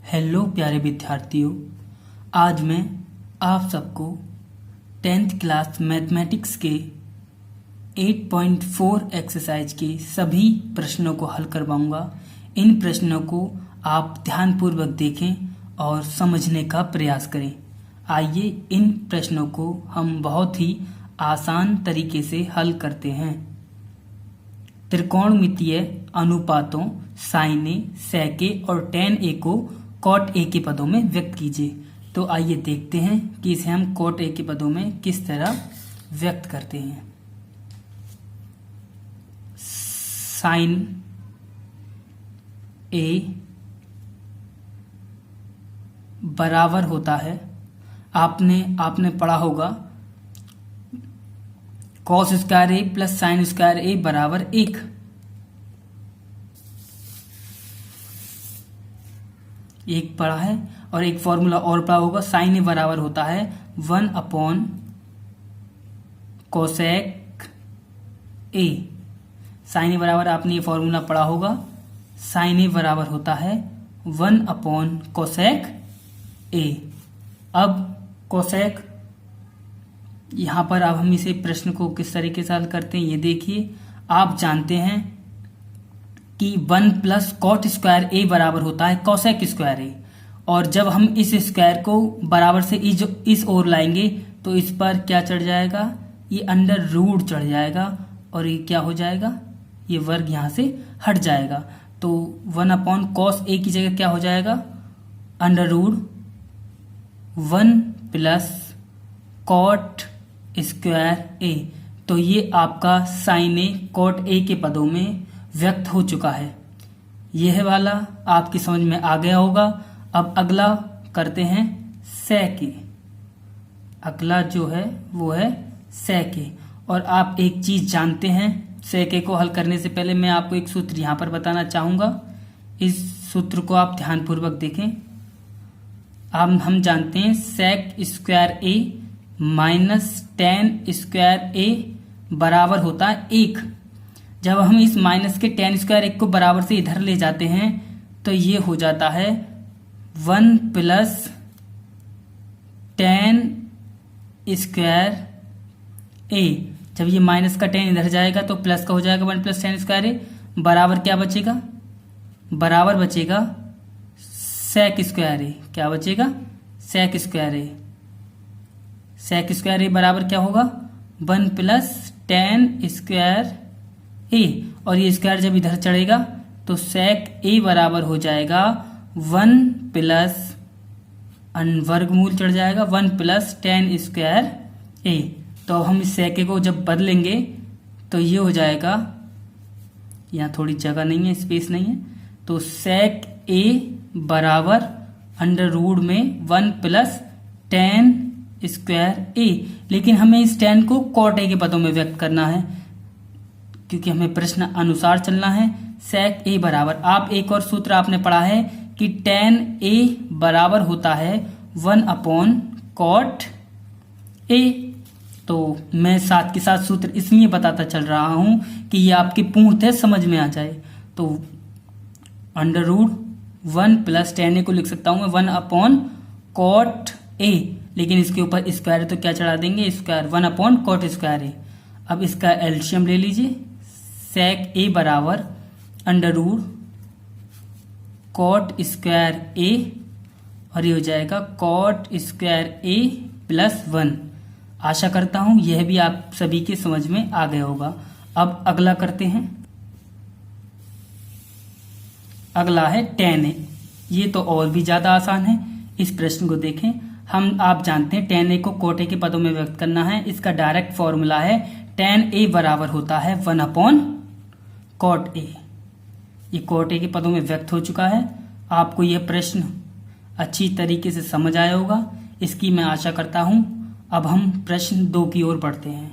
Hello प्यारे विद्यार्थियों, आज मैं आप सबको 10th क्लास मैथमेटिक्स के 8.4 एक्सरसाइज के सभी प्रश्नों को हल करवाऊंगा। इन प्रश्नों को आप ध्यानपूर्वक देखें और समझने का प्रयास करें। आइए इन प्रश्नों को हम बहुत ही आसान तरीके से हल करते हैं। त्रिकोणमितीय अनुपातों साइन ए, सेक ए और tan ए को कॉट ए के पदों में व्यक्त कीजिए। तो आइए देखते हैं कि इसे हम कॉट ए के पदों में किस तरह व्यक्त करते हैं। साइन ए बराबर होता है, आपने पढ़ा होगा, कॉस स्क्वायर ए प्लस साइन स्क्वायर ए बराबर 1। एक पढ़ा है और एक फॉर्मूला और पढ़ा होगा। साइन ए बराबर होता है 1 upon cosec A. Sign A बराबर आपने ये फॉर्मूला पढ़ा होगा। साइन ए बराबर होता है 1 अपॉन कोसेक ए। अब कोसेक, यहां पर अब हम इसे प्रश्न को किस तरीके से हल करते हैं ये देखिए। आप जानते हैं कि 1 प्लस कॉट स्क्वायर ए बराबर होता है कोसेक स्क्वायर ए, और जब हम इस स्क्वायर को बराबर से इस ओर लाएंगे तो इस पर क्या चढ़ जाएगा, ये अंडर रूट चढ़ जाएगा और ये क्या हो जाएगा, ये वर्ग यहां से हट जाएगा। तो 1 अपॉन कॉस ए की जगह क्या हो जाएगा, under root 1 plus cot square A. तो ये आपका साइन ए कॉट ए के पदों में व्यक्त हो चुका है। यह वाला आपकी समझ में आ गया होगा। अब अगला करते हैं सेक ए। अगला जो है वो है सेक ए। और आप एक चीज जानते हैं, सेक ए को हल करने से पहले मैं आपको एक सूत्र यहां पर बताना चाहूंगा। इस सूत्र को आप ध्यानपूर्वक देखें। हम जानते हैं सेक स्क्वायर ए माइनस tan स्क्वायर ए बराबर होता है 1। जब हम इस माइनस के tan स्क्वायर 1 को बराबर से इधर ले जाते हैं तो ये हो जाता है 1 प्लस tan स्क्वायर ए। जब ये माइनस का tan इधर जाएगा तो प्लस का हो जाएगा 1 प्लस tan स्क्वायर ए बराबर क्या बचेगा, बराबर बचेगा सेक स्क्वायर ए। क्या बचेगा, सेक स्क्वायर ए। सेक स्क्वायर ए बराबर क्या होगा, 1 प्लस tan स्क्वायर ए, और ये स्क्वायर जब इधर चढ़ेगा तो सेक ए बराबर हो जाएगा 1 प्लस वर्गमूल चढ़ जाएगा 1 प्लस tan स्क्वायर ए। तो हम इस सेक ए को जब बदलेंगे तो ये हो जाएगा, यहाँ थोड़ी जगह नहीं है, स्पेस नहीं है, तो सेक ए बराबर अंडर रूट में 1 प्लस tan स्क्वायर ए। लेकिन हमें इस tan को कॉट ए के पदों में व्यक्त करना है क्योंकि हमें प्रश्न अनुसार चलना है। सेक ए बराबर, आप एक और सूत्र आपने पढ़ा है कि tan ए बराबर होता है 1 अपॉन कॉट ए। तो मैं साथ के साथ सूत्र इसलिए बताता चल रहा हूं कि ये आपकी पूर्णतः समझ में आ जाए। तो अंडर रूट 1 प्लस tan ए को लिख सकता हूं मैं 1 अपॉन कॉट ए, लेकिन इसके ऊपर स्क्वायर तो क्या चढ़ा देंगे, स्क्वायर 1 अपॉन कॉट स्क्वायर ए। अब इसका एलसीएम ले लीजिए। सेक ए बराबर अंडर रूट कॉट स्क्वायर ए, और ये हो जाएगा कॉट स्क्वायर ए प्लस 1। आशा करता हूं यह भी आप सभी के समझ में आ गया होगा। अब अगला करते हैं। अगला है tan ए। ये तो और भी ज्यादा आसान है। इस प्रश्न को देखें। आप जानते हैं tan ए को कॉट ए के पदों में व्यक्त करना है। इसका डायरेक्ट फॉर्मूला है tan ए बराबर होता है 1 अपॉन कॉट ए। ये कॉट ए के पदों में व्यक्त हो चुका है। आपको यह प्रश्न अच्छी तरीके से समझ आया होगा, इसकी मैं आशा करता हूं। अब हम प्रश्न 2 की ओर बढ़ते हैं।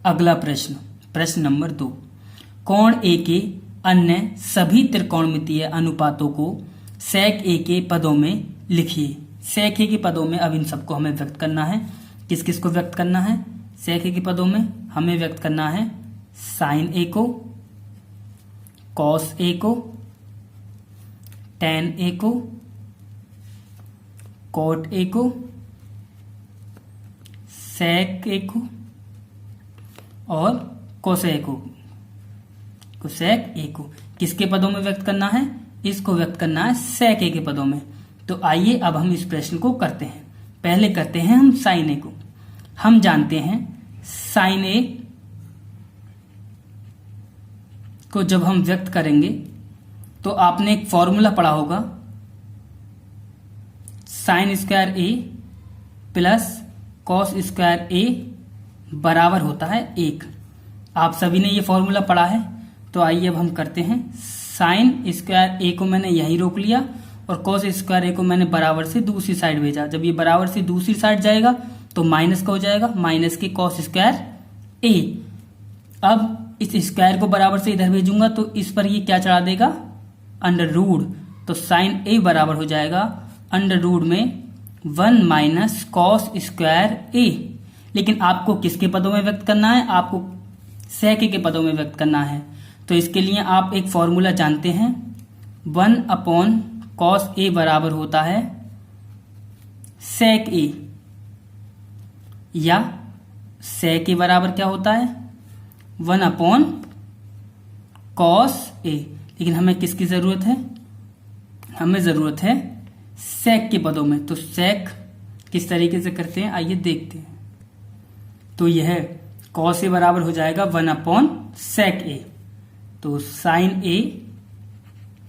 अगला प्रश्न, प्रश्न नंबर 2। कोण ए के अन्य सभी त्रिकोणमितीय अनुपातों को सेक ए के पदों में लिखिए। सेक ए के पदों में अब इन सबको हमें व्यक्त करना है। किस किस को व्यक्त करना है, सेक ए के पदों में हमें व्यक्त करना है साइन ए को, कॉस ए को, tan a को, cot a को, sec a को और cosec a को किसके पदों में व्यक्त करना है? इसको व्यक्त करना है sec a के पदों में। तो आइए अब हम इस प्रश्न को करते हैं। पहले करते हैं हम sin a को। हम जानते हैं sin a को जब हम व्यक्त करेंगे तो आपने एक फॉर्मूला पढ़ा होगा, साइन स्क्वायर ए प्लस कॉस स्क्वायर ए बराबर होता है 1। आप सभी ने ये फॉर्मूला पढ़ा है। तो आइए अब हम करते हैं। साइन स्क्वायर ए को मैंने यहीं रोक लिया और कॉस स्क्वायर ए को मैंने बराबर से दूसरी साइड भेजा। जब ये बराबर से दूसरी साइड जाएगा तो माइनस का हो जाएगा, माइनस के कॉस स्क्वायर ए। अब इस स्क्वायर को बराबर से इधर भेजूंगा तो इस पर ये क्या चढ़ा देगा? Under root. तो साइन ए बराबर हो जाएगा अंडर रूट में 1 माइनस कॉस स्क्वायर ए। लेकिन आपको किसके पदों में व्यक्त करना है? आपको sec a के पदों में व्यक्त करना है। तो इसके लिए आप एक फॉर्मूला जानते हैं, 1 अपॉन कॉस ए बराबर होता है sec a, या sec a बराबर क्या होता है? 1 अपॉन कॉस ए। लेकिन हमें किसकी जरूरत है? हमें जरूरत है sec के पदों में। तो sec किस तरीके से करते हैं आइए देखते हैं। तो यह cos a बराबर हो जाएगा 1 अपॉन sec a। तो sin a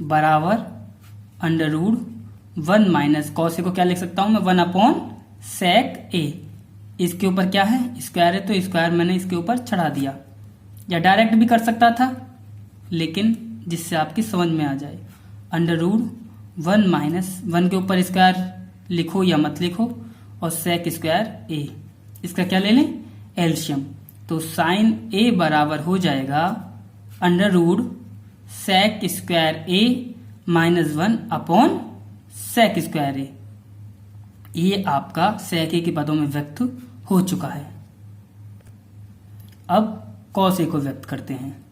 बराबर under root 1 minus cos A को क्या लिख सकता हूं मैं? 1 अपॉन sec a। इसके ऊपर क्या है? स्क्वायर है तो स्क्वायर मैंने इसके ऊपर चढ़ा दिया, या डायरेक्ट भी कर सकता था, लेकिन जिससे आपकी समझ में आ जाए। अंडर रूट 1 माइनस 1 के ऊपर स्क्वायर लिखो या मत लिखो, और sec स्क्वायर a, इसका क्या ले लें? एल्शियम। तो साइन a बराबर हो जाएगा under root sec square a minus 1 upon sec square a। ये आपका sec a के पदों में व्यक्त हो चुका है। अब cos a को व्यक्त करते हैं।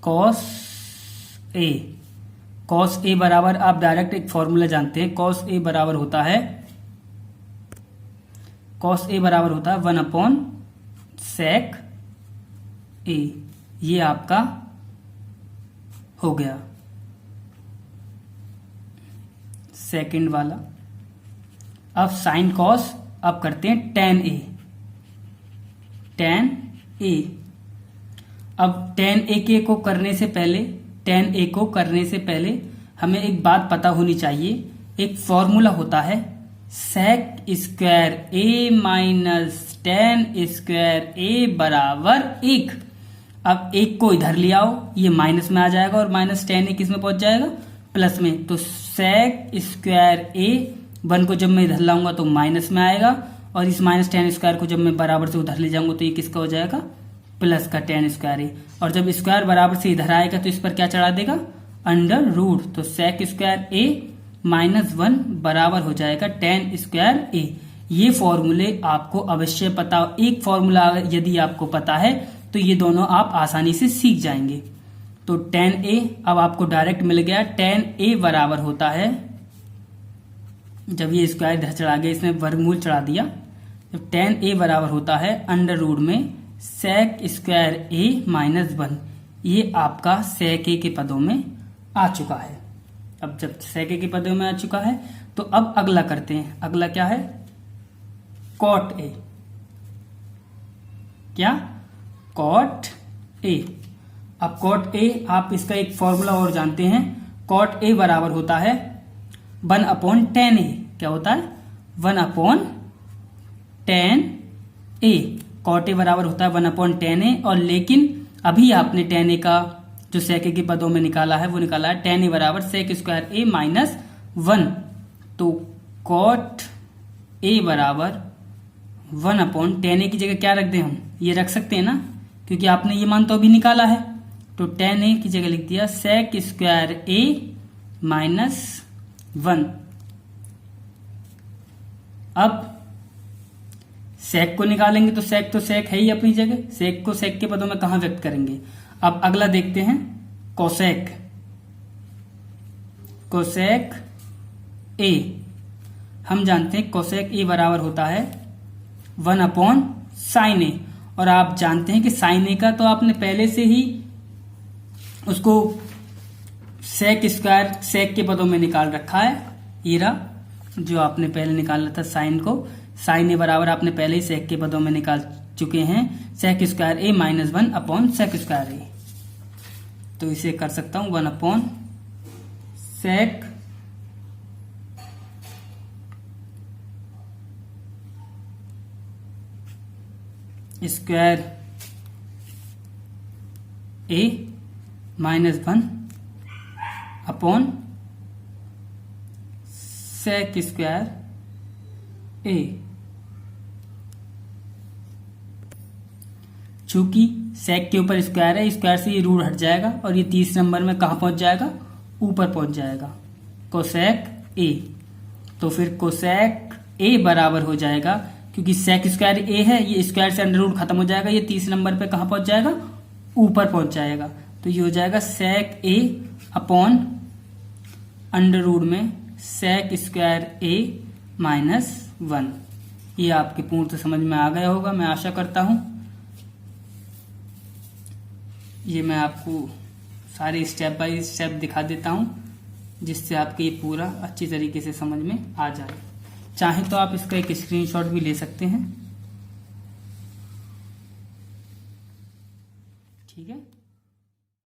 cos a बराबर, आप डायरेक्ट एक फॉर्मूला जानते हैं, cos a बराबर होता है 1 अपॉन sec a। ये आपका हो गया सेकंड वाला। अब साइन कॉस, अब करते हैं tan a। अब tan a को करने से पहले हमें एक बात पता होनी चाहिए। एक फॉर्मूला होता है sec square a minus tan square a बराबर 1। अब 1 को इधर ले आओ, ये माइनस में आ जाएगा और माइनस tan a किस में पहुंच जाएगा? प्लस में। तो sec स्क्वायर a 1 को जब मैं इधर लाऊंगा तो माइनस में आएगा, और इस माइनस tan स्क्वायर को जब मैं बराबर से उधर ले जाऊंगा तो ये किसका हो जाएगा? प्लस का tan स्क्वायर a। और जब स्क्वायर बराबर से इधर आएगा तो इस पर क्या चढ़ा देगा? Under root. तो sec स्क्वायर a माइनस 1 बराबर हो जाएगा tan स्क्वायर a। ये फॉर्मूले आपको अवश्य पता, एक फॉर्मूला यदि आपको पता है तो ये दोनों आप आसानी से सीख जाएंगे। तो tan a अब आपको डायरेक्ट मिल गया। tan a बराबर होता है, जब ये स्क्वायर इधर चढ़ा गया, इसने वर्गमूल चढ़ा दिया, जब tan a बराबर होता है अंडर रूट में sec स्क्वायर a माइनस 1। ये आपका sec a के पदों में आ चुका है। अब जब sec a के पदों में आ चुका है तो अब अगला करते हैं। अगला क्या है? cot a। क्या? cot a। अब cot a, आप इसका एक फॉर्मूला और जानते हैं, cot a बराबर होता है 1 अपॉन tan a। क्या होता है? 1 upon tan a। cot a बराबर होता है 1 अपॉन tan a। और लेकिन अभी आपने tan a का जो sec a के पदों में निकाला है वो निकाला है tan a बराबर sec स्क्वायर a माइनस 1। तो cot a बराबर 1 अपॉन tan a की जगह क्या रख दें हम? ये रख सकते हैं ना, क्योंकि आपने ये मान तो अभी निकाला है। तो tan a की जगह लिख दिया sec स्क्वायर a माइनस 1। अब sec को निकालेंगे तो sec है ही अपनी जगह, sec को sec के पदों में कहां व्यक्त करेंगे? अब अगला देखते हैं cosec। कोसेक ए। हम जानते हैं कोसेक ए बराबर होता है 1 अपॉन साइन ए, और आप जानते हैं कि साइन ए का तो आपने पहले से ही उसको सेक स्क्वायर सेक के पदों में निकाल रखा है। ये रहा जो आपने पहले निकाला था साइन को, साइन ए बराबर आपने पहले ही सेक के पदों में निकाल चुके हैं, sec square A minus 1 upon sec square A. तो इसे कर सकता हूं 1 अपॉन सेक स्क्वायर ए माइनस 1 अपॉन सेक स्क्वायर ए। चूंकि सेक के ऊपर स्क्वायर है, स्क्वायर से ये रूट हट जाएगा और ये 30 नंबर में कहां पहुंच जाएगा, ऊपर पहुंच जाएगा, कोसेक ए। तो फिर कोसेक ए बराबर हो जाएगा, क्योंकि सेक स्क्वायर ए है, ये स्क्वायर से अंडर रूट खत्म हो जाएगा, ये 30 नंबर पे कहां पहुंच जाएगा, ऊपर पहुंच जाएगा। तो ये हो जाएगा सेक ए अपॉन अंडर रूट में सेक स्क्वायर ए माइनस 1। ये आपके पूर्ण समझ में आ गया होगा, मैं आशा करता हूं। ये मैं आपको सारे स्टेप बाय स्टेप दिखा देता हूं, जिससे आपके ये पूरा अच्छी तरीके से समझ में आ जाए। चाहे तो आप इसका एक स्क्रीनशॉट भी ले सकते हैं। ठीक है।